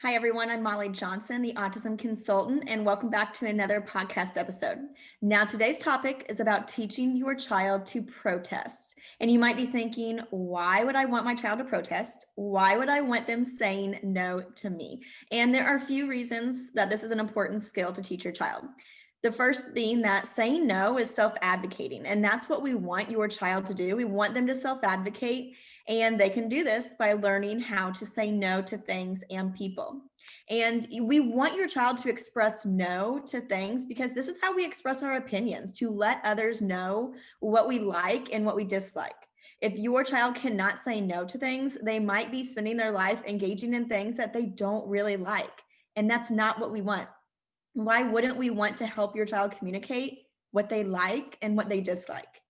Hi, everyone. I'm Molly Johnson, the autism consultant, and welcome back to another podcast episode. Now, today's topic is about teaching your child to protest. And you might be thinking, why would I want my child to protest? Why would I want them saying no to me? And there are a few reasons that this is an important skill to teach your child. The first being that saying no is self-advocating, and that's what we want your child to do. We want them to self-advocate, and they can do this by learning how to say no to things and people. And we want your child to express no to things because this is how we express our opinions, to let others know what we like and what we dislike. If your child cannot say no to things, they might be spending their life engaging in things that they don't really like. And that's not what we want. Why wouldn't we want to help your child communicate what they like and what they dislike?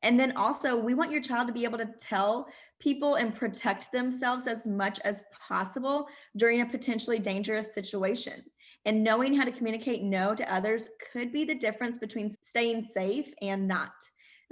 And then also, we want your child to be able to tell people and protect themselves as much as possible during a potentially dangerous situation. And knowing how to communicate no to others could be the difference between staying safe and not.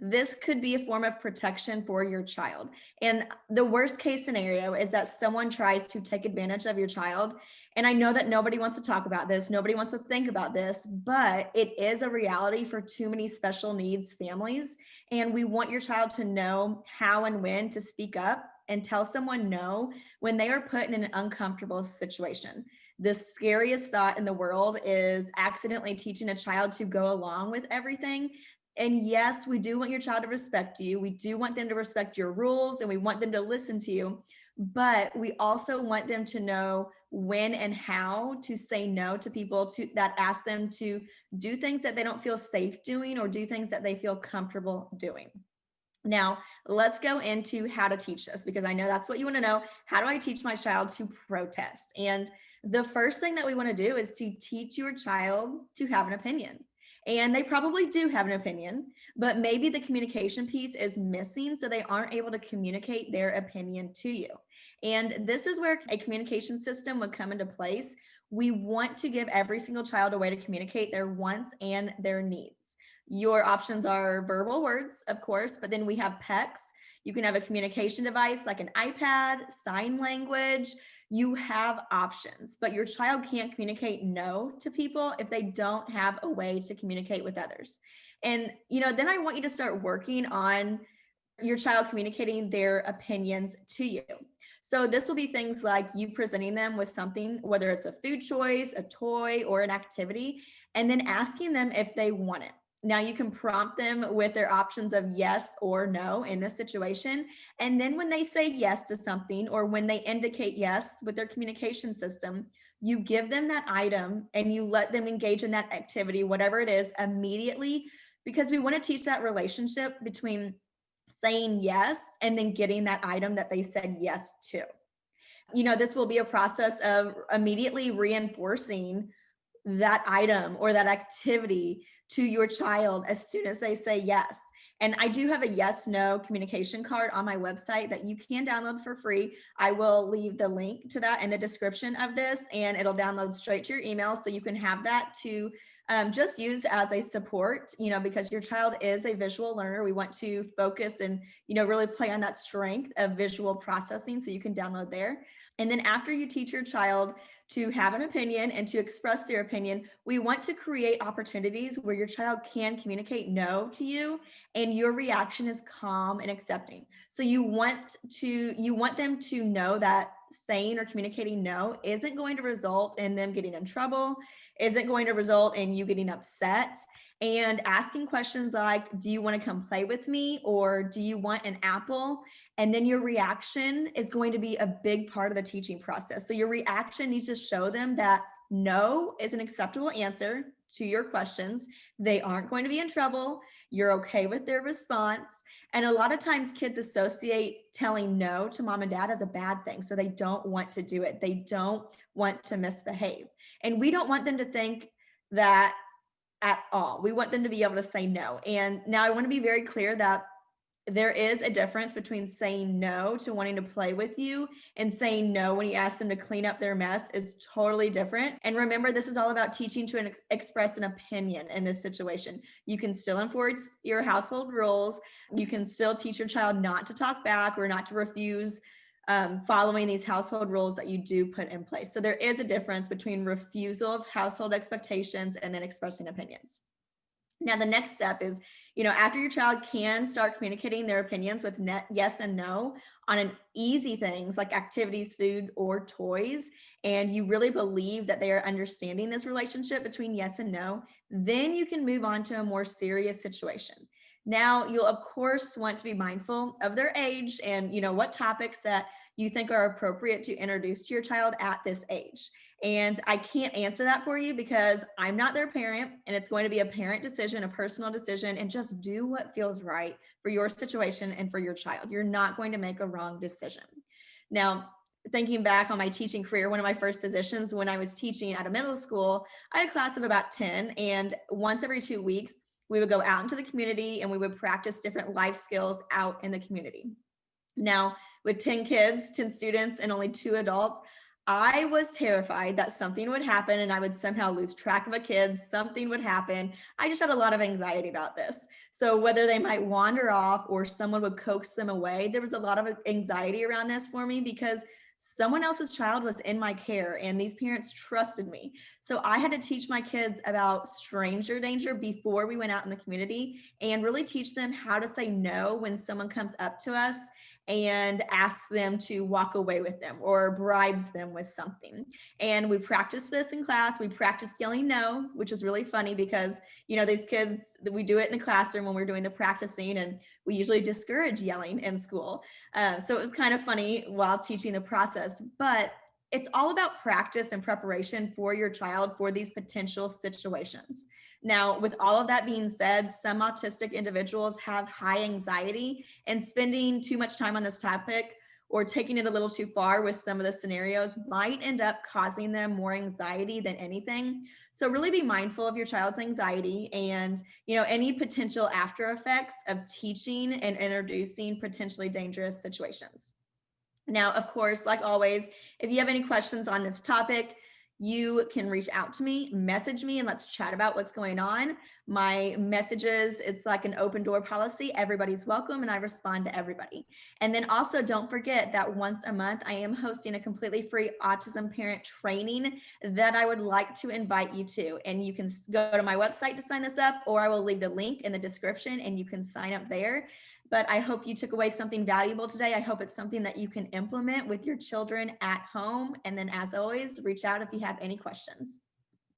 This could be a form of protection for your child. And the worst case scenario is that someone tries to take advantage of your child. And I know that nobody wants to talk about this, nobody wants to think about this, but it is a reality for too many special needs families. And we want your child to know how and when to speak up and tell someone no when they are put in an uncomfortable situation. The scariest thought in the world is accidentally teaching a child to go along with everything. And yes, we do want your child to respect you. We do want them to respect your rules and we want them to listen to you. But we also want them to know when and how to say no to people that ask them to do things that they don't feel safe doing or do things that they feel comfortable doing. Now, let's go into how to teach this because I know that's what you want to know. How do I teach my child to protest? And the first thing that we want to do is to teach your child to have an opinion. And they probably do have an opinion, but maybe the communication piece is missing, so they aren't able to communicate their opinion to you. And this is where a communication system would come into place. We want to give every single child a way to communicate their wants and their needs. Your options are verbal words, of course, but then we have PECs. You can have a communication device like an iPad, sign language. You have options, but your child can't communicate no to people if they don't have a way to communicate with others. And, then I want you to start working on your child communicating their opinions to you. So this will be things like you presenting them with something, whether it's a food choice, a toy, or an activity, and then asking them if they want it. Now you can prompt them with their options of yes or no in this situation. And then when they say yes to something or when they indicate yes with their communication system, you give them that item and you let them engage in that activity, whatever it is, immediately, because we want to teach that relationship between saying yes and then getting that item that they said yes to. This will be a process of immediately reinforcing that item or that activity to your child as soon as they say yes. And I do have a yes no communication card on my website that you can download for free. I will leave the link to that in the description of this, and it'll download straight to your email so you can have that to just use as a support, because your child is a visual learner. We want to focus and, really play on that strength of visual processing, so you can download there. And then after you teach your child to have an opinion and to express their opinion, we want to create opportunities where your child can communicate no to you and your reaction is calm and accepting. So you want them to know that saying or communicating no isn't going to result in them getting in trouble, isn't going to result in you getting upset. And asking questions like, do you want to come play with me? Or do you want an apple? And then your reaction is going to be a big part of the teaching process. So your reaction needs to show them that no is an acceptable answer to your questions. They aren't going to be in trouble. You're okay with their response. And a lot of times kids associate telling no to mom and dad as a bad thing. So they don't want to do it. They don't want to misbehave. And we don't want them to think that at all. We want them to be able to say no. And now I want to be very clear that there is a difference between saying no to wanting to play with you and saying no when you ask them to clean up their mess is totally different. And remember, this is all about teaching to express an opinion in this situation. You can still enforce your household rules. You can still teach your child not to talk back or not to refuse following these household rules that you do put in place. So there is a difference between refusal of household expectations and then expressing opinions. Now, the next step is, after your child can start communicating their opinions with yes and no on an easy things like activities, food, or toys, and you really believe that they are understanding this relationship between yes and no, then you can move on to a more serious situation. Now, you'll of course want to be mindful of their age and, what topics that you think are appropriate to introduce to your child at this age. And I can't answer that for you because I'm not their parent, and it's going to be a parent decision, a personal decision, and just do what feels right for your situation and for your child. You're not going to make a wrong decision. Now, thinking back on my teaching career, one of my first positions when I was teaching at a middle school, I had a class of about 10, and once every 2 weeks, we would go out into the community and we would practice different life skills out in the community. Now, with 10 kids, 10 students, and only 2 adults, I was terrified that something would happen and I would somehow lose track of a kid. Something would happen. I just had a lot of anxiety about this. So, whether they might wander off or someone would coax them away, there was a lot of anxiety around this for me because someone else's child was in my care and these parents trusted me. So, I had to teach my kids about stranger danger before we went out in the community and really teach them how to say no when someone comes up to us and asks them to walk away with them or bribes them with something. And we practiced this in class. We practiced yelling no, which is really funny because, these kids, we do it in the classroom when we're doing the practicing, and we usually discourage yelling in school. So it was kind of funny while teaching the process, but it's all about practice and preparation for your child for these potential situations. Now, with all of that being said, some autistic individuals have high anxiety, and spending too much time on this topic or taking it a little too far with some of the scenarios might end up causing them more anxiety than anything. So really be mindful of your child's anxiety and, any potential after effects of teaching and introducing potentially dangerous situations. Now, of course, like always, if you have any questions on this topic, you can reach out to me, message me, and let's chat about what's going on. My messages, it's like an open door policy. Everybody's welcome, and I respond to everybody. And then also don't forget that once a month, I am hosting a completely free autism parent training that I would like to invite you to. And you can go to my website to sign this up, or I will leave the link in the description and you can sign up there. But I hope you took away something valuable today. I hope it's something that you can implement with your children at home. And then, as always, reach out if you have any questions.